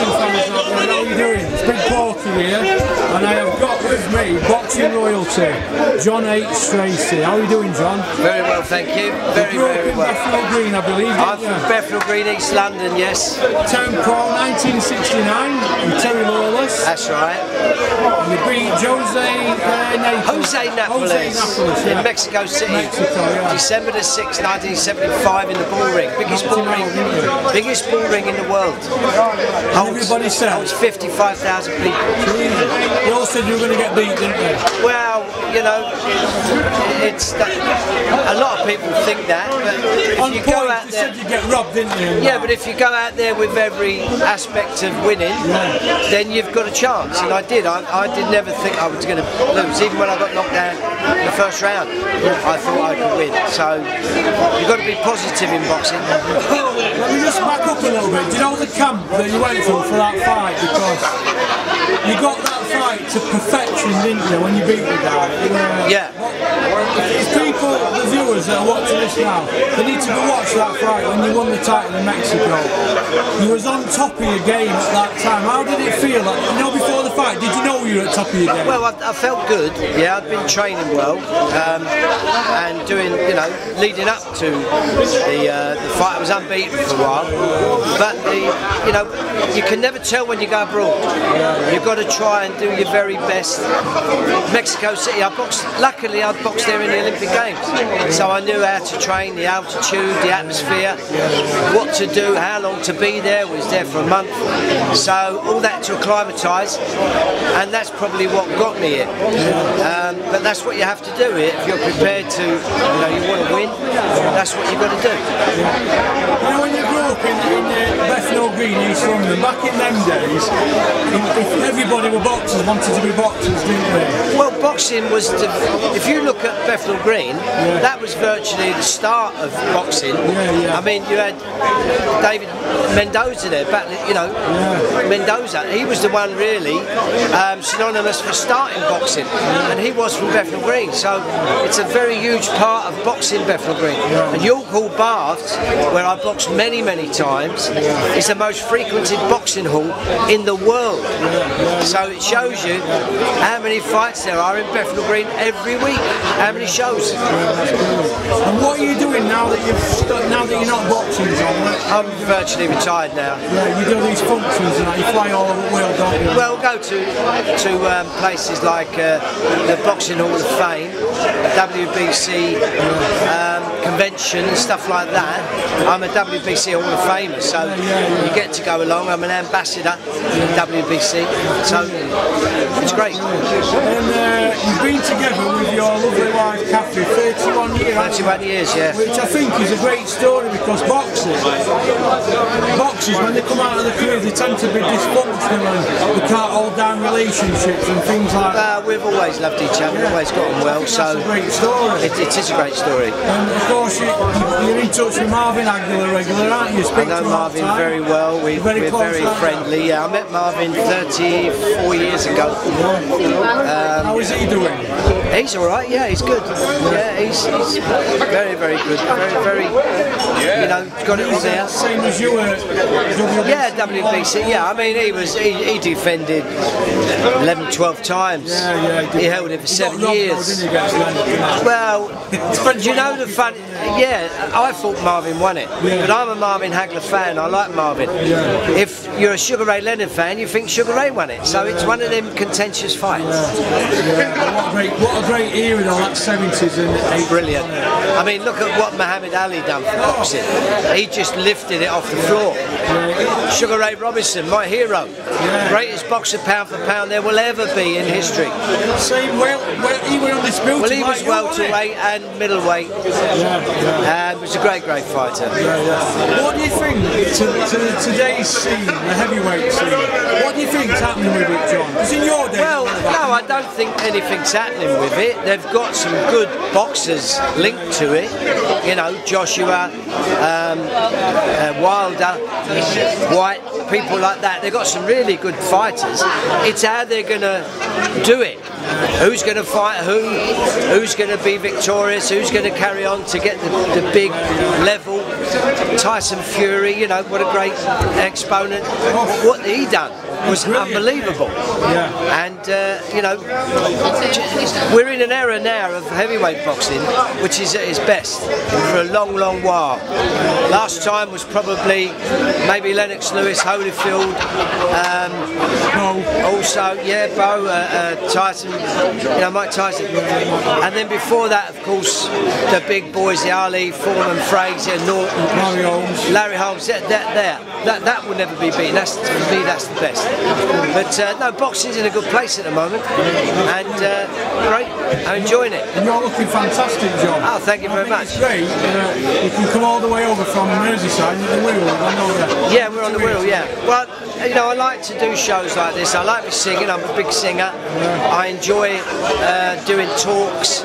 boxing fans out there, how are you doing? It's Big Porky here, and I have got with me boxing royalty, John H Stracey. How are you doing, John? Very well, thank you. Very, very well. Bethnal Green, I believe. I'm from Bethnal Green, East London, yes. Town Pro 1969 with Terry Lawless. That's right. And you beat Jose Napoles in Mexico City. December the 6th, 1975 in the bull ring. Biggest bull ring in the world. Everybody said? Holds 55,000 people. They all said you were going to get beat, didn't they? Well, you know, it's a lot of people think that, but if you go out there, said you get robbed, didn't you? Yeah, but if you go out there with every aspect of winning, then you've got a chance, and I did. I did never think I was going to lose, even when I got knocked down in the first round. I thought I could win. So you've got to be positive in boxing. Let me just back up a little bit. Do you know the camp that you went for that fight? Because you got that fight to perfection, didn't you, when you beat the guy? Yeah. If people, the viewers that are watching this now, they need to go watch that fight when you won the title in Mexico. You was on top of your game at that time. How did it feel? Like, you know, before the fight, did you know you were at top of your game? Well, I felt good. Yeah, I'd been training well and doing, you know, leading up to the fight. I was unbeaten for a while, but you know, you can never tell when you go abroad. You've got to try and do your very best. Mexico City, luckily I boxed there in the Olympic Games, so I knew how to train, the altitude, the atmosphere, what to do, how long to be there. I was there for a month, so all that to acclimatise, and that's probably what got me here. But that's what you have to do here. If you're prepared to, you know, you want to win, that's what you've got to do. You know, when you grew up in Bethnal Green, East London, back in them days, if everybody were boxers, wanted to be boxers, didn't they? Well, boxing was, if you look at Bethnal Green, that was virtually the start of boxing. I mean, you had David Mendoza there, you know, Mendoza, he was the one really synonymous for starting boxing, and he was from Bethnal Green, so it's a very huge part of boxing, Bethnal Green. And York Hall Baths, where I boxed many, many times, is the most frequented boxing hall in the world. So it shows you how many fights there are in Bethnal Green every week, how many shows. And what are you doing now that you're not boxing, John? I'm virtually retired now. Yeah, you do these functions and you fly all over the world, don't you? Well, go to places like the Boxing Hall of Fame, WBC convention and stuff like that. I'm a WBC Hall of Famer, so you get to go along. I'm an ambassador for WBC, so it's great. And you've been together with your lovely wife Kathy 31 years. 31 years, yeah. Which I think is a great story, because boxers, when they come out of the career, they tend to be dysfunctional and they can't hold down relationships and things like that. We've always loved each other, we've always got on well, so it's a great story. It is a great story. And of course you're in touch with Marvin regular, aren't you? I know Marvin very well, we're very friendly. Yeah, I met Marvin 34 years ago. How is he doing? He's alright, yeah, he's good. Yeah, he's very, very good. Very, you know, got it all there. Same as you were. Yeah, WBC, yeah, I mean, he defended 11, 12 times. He held it for 7 years. Well, do you know the fun? Yeah, I thought Marvin won it, but I'm a Marvin Hagler fan. I like Marvin. If you're a Sugar Ray Leonard fan, you think Sugar Ray won it. So it's one of them contentious fights. What a great era, though, that 70s and 80s. Brilliant. I mean, look at what Muhammad Ali done for boxing. He just lifted it off the floor. Sugar Ray Robinson, my hero. Greatest boxer pound for pound there will ever be in history. He went on this build. Well, he was welterweight and middleweight. And was a great fighter. What do you think to today's scene, the heavyweight scene? What do you think's happening with it, John? Because in your day, well, no, I don't think anything's happening with it. They've got some good boxers linked to it. You know, Joshua, Wilder, White, people like that. They've got some really good fighters. It's how they're going to do it. Who's going to fight who? Who's going to be victorious? Who's going to carry on to get the big level? Tyson Fury, you know, what a great exponent. What he done was unbelievable. And you know, we're in an era now of heavyweight boxing, which is at its best for a long, long while. Last time was probably maybe Lennox Lewis, Holyfield, also Bo, Tyson, you know, Mike Tyson, and then before that, of course, the big boys, the Ali, Foreman, Frazier, Norton, Larry Holmes. That will never be beaten. That's, for me, that's the best. But no, boxing's in a good place at the moment, and great. I'm enjoying it. And you're looking fantastic, John. Oh, thank you very much. It's great. You can come all the way over from Merseyside and the wheel. I know that. Yeah, we're on the wheel. Yeah. Well, you know, I like to do shows like this. I like singing. I'm a big singer. I enjoy doing talks,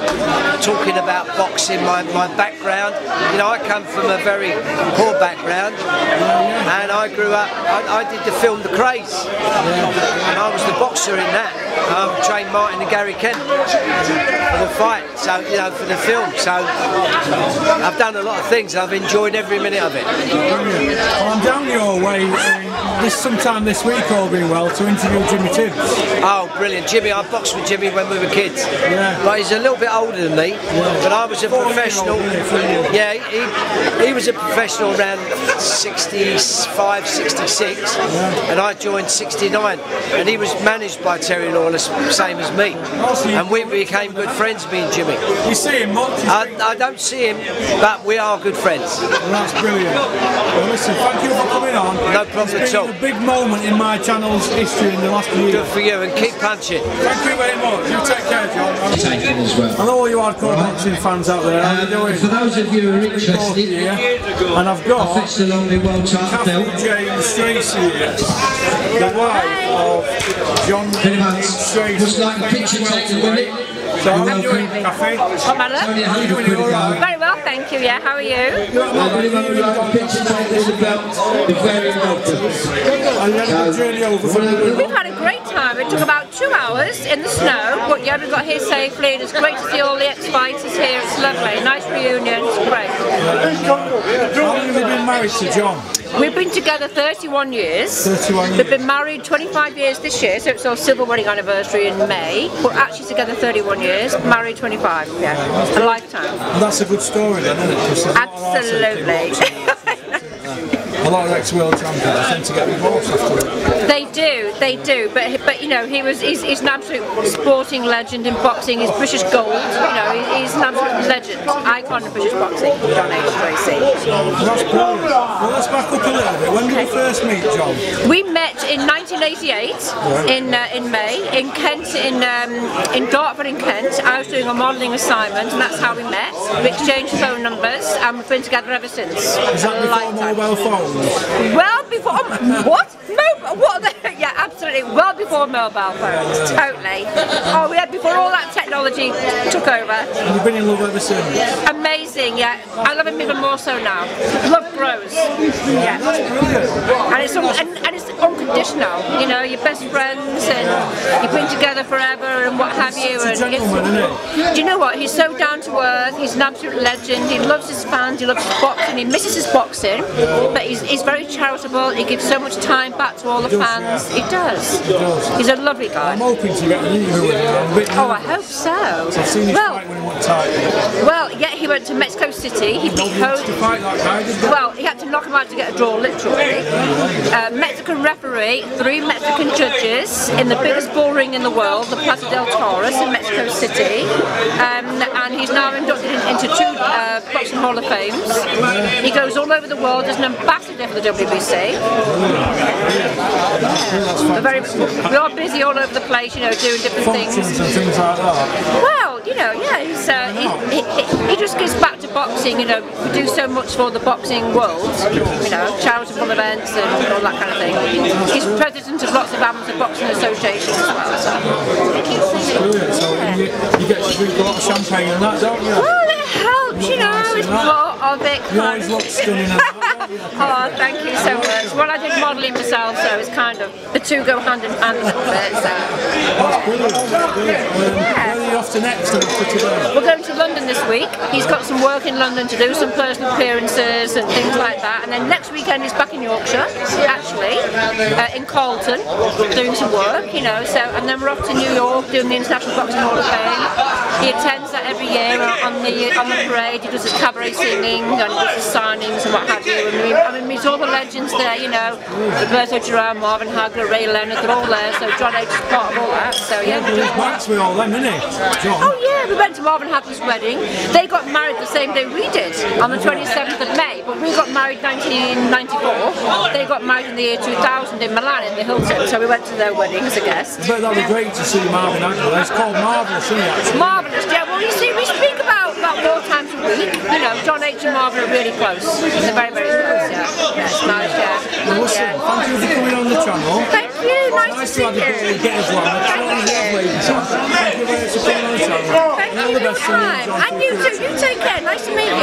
talking about boxing. My background. You know, I come from a very poor background, and I grew up. I did the film The Craze, and I was the boxer in that. I trained Martin and Gary Kent for the fight, so you know, for the film. So I've done a lot of things. I've enjoyed every minute of it. Brilliant. Well, I'm down your way sometime this week, all being well, to interview Jimmy Tibbs. Oh, brilliant. Jimmy, I boxed with Jimmy when we were kids. But he's a little bit older than me. But I was a professional. Yeah, he was a professional around 65, 66, and I joined 69. And he was managed by Terry Lawless, same as me. And we became good friends, me and Jimmy. You see him much? I don't see him, but we are good friends. Well, that's brilliant. Well, listen, thank you for coming on. No problem at all. It's been a big moment in my channel's history in the last year. Good for you, and keep punching. Thank you very much. You take care, John. I know all you hardcore boxing fans out there. How are you doing? For those of you who are interested, here, and I've got Kathy Jane Stracey here, the wife of John H Stracey. Just like a picture taken with it. So how are you doing, Kathy? Oh, Mother? How are you doing? All right? Very well, thank you. Yeah, how are you? Anyone would like a picture taken with the belt, you're very welcome. And you had a good journey over from the We've had a great time. It took about 2 hours in the snow, but yeah, we got here safely. And it's great to see all the ex-fighters here. It's lovely. Nice reunion. It's great. How long have you been married to John? We've been together 31 years. 31 years. We've been married 25 years this year, so it's our silver wedding anniversary in May. We're actually together 31 years, married 25, yeah. A lifetime. Well, that's a good story then, isn't it? Absolutely. A lot of ex-world champions tend to get divorced after it. They do, but you know, he's an absolute sporting legend in boxing. He's British gold, you know, he's an absolute legend, icon of British boxing, John H Stracey. That's brilliant. Well, let's back up a little bit. When did you first meet John? We met in 1988 in May in Kent, in Dartford in Kent. I was doing a modelling assignment, and that's how we met. We exchanged phone numbers, and we've been together ever since. Is that before mobile phones? Well, before what? Yeah, absolutely. Well before mobile phones, totally. Oh, yeah, before all that technology took over. And you've been in love ever since? Amazing, yeah. I love him even more so now. Love grows. Yeah. That's brilliant. And it's unconditional. You know, you're best friends and you've been together forever and what have you. He's a gentleman, isn't he? Do you know what? He's so down to earth. He's an absolute legend. He loves his fans. He loves his boxing. He misses his boxing, but he's very charitable. He gives so much time back to all the fans. He does. He's a lovely guy. I'm hoping to get an interview with him. Oh, I hope so. I've seen his fight when he went tight. Well, yeah, he went to Mexico City. He beat to fight that guy, didn't he? Well, he had to knock him out to get a draw, literally. Mexican referee, 3 Mexican judges in the biggest bull ring in the world, the Plaza del Toros in Mexico City. And he's now inducted into 2 Boxing Hall of Fames. He goes all over the world as an ambassador for the WBC. We are busy all over the place, you know, doing different things. And things like that. Well, you know, yeah, he just gives back to boxing. You know, we do so much for the boxing world. You know, charitable events and all that kind of thing. He's president of lots of amateur boxing associations as well. So. Brilliant. So you get to drink a lot of champagne and that, don't you? Well, it helps, you know. It's part of it. You always look stunning and that. Oh, thank you so much. Well, I did modelling myself, so it's kind of, the two go hand in hand a little bit. So. That's brilliant. Where are you off to next after today? We're going to London this week. He's got some work in London to do, some personal appearances and things like that. And then next weekend he's back in Yorkshire, actually, in Carlton, doing some work, you know. So, and then we're off to New York doing the International Boxing Hall of Fame. He attends that every year on the parade. He does his cabaret singing and he does his signings and what have you. And we meet all the legends there, you know. Roberto Duran, Marvin Hagler, Ray Leonard, they're all there. So John H is part of all that. So yeah, we're doing Max with all them, isn't he? John? Oh yeah, we went to Marvin Hagler's wedding. They got married the same day we did, on the 27th of May, but we got married 1994. They got married in the year 2000 in Milan in the Hilton, so we went to their wedding as a guest. I bet that'd be great to see Marvin Hagler. It's called Marvellous, isn't it? Marvellous, yeah. Well, you see, we speak about 4 times a week. You know, John H and Marvin are really close. They're very, very close, yeah. Yeah, it's nice, yeah. Well, listen, thank you for coming on the channel. Thank you, nice to see you. Get as well. Thank you very much for coming on the channel. Thank you, anytime. And you too, you take care. Nice to meet you.